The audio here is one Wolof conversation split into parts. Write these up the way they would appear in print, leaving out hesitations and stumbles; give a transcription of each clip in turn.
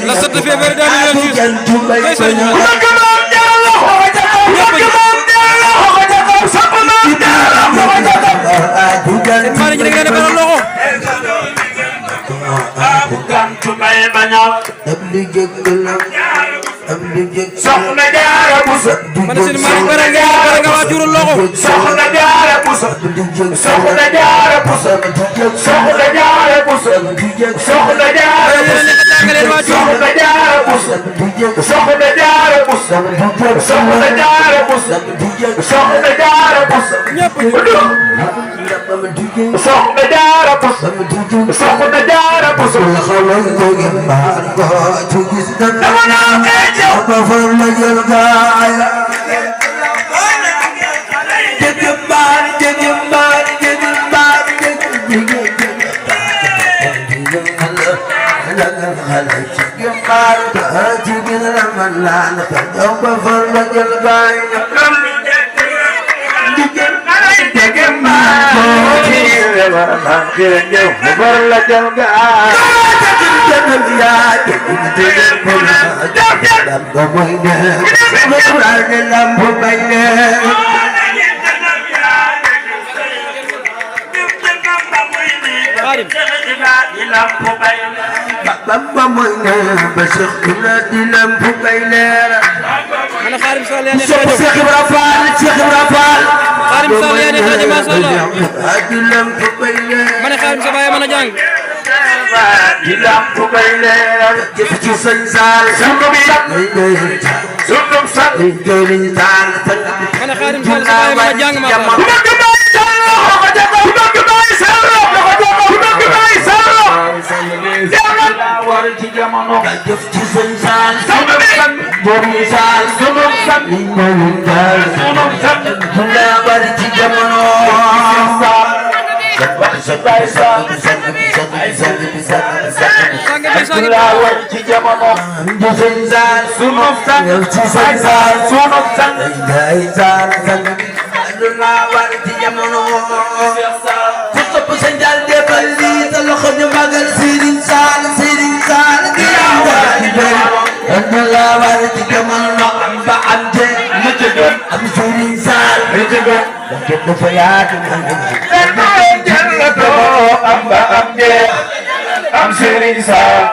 La 7 février 2026 soxna Jaara Buso man seen mari bara nga wajuru loxo soxna Jaara Buso soxna Jaara Buso soxna Jaara Buso soxna Jaara Buso soxna Jaara Buso soxna Jaara Buso soxna Jaara Buso soxna Jaara Buso ñepp soxna Jaara Buso soxna Jaara Buso انا خارم سالياني Cheikh Ibra Fall Cheikh Ibra Fall خارم سالياني خادم ما شاء الله man xaarim sa baye man jang di lamp bay leer jëf ci sëñ Saal sundum sat sundum sat jëriñ taal man xaarim sa baye man jang ma war ci jamono jëf ci sëñ Saal sundum sat jëriñ Saal sundum sat sundum sat la war ci jamono Sabay Saal la war ci jamono di sëñ Saal sunu sang ci sëñ Saal sunu sang la war ci jamono ku topp sëñ Saal defal lii sa loxo ñu magal Serigne Saal Serigne Saal la war ci jamono am ba am te ma ca doon am Serigne Saal dafa yaatu amba am de am Serigne Saal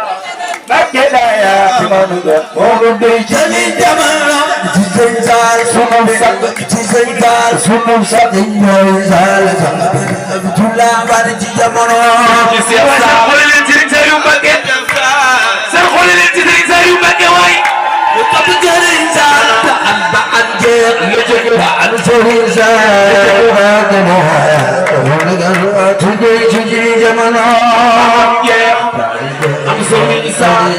bakke daya ci manu do mo dey ci jamono ci Serigne Saal sunu sang ci Serigne Saal sunu sang ñoy Saal Abdullah war ci jamono ci Cheikh Saal xol leen ci Serigne Saliou Mbacké seen xol leen ci Serigne Saliou Mbacké way ñu topp Serigne Saal ta am ba am de lu jóge ba am Serigne Saal jamono am Serigne Saal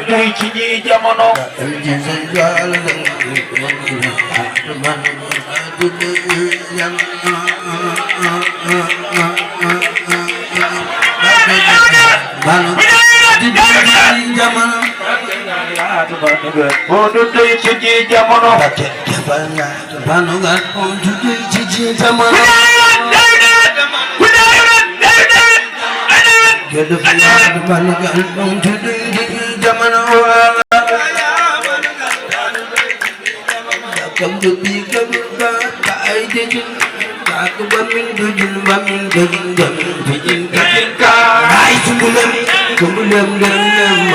duy ci ñi jamono mo du duy ci ñi jamono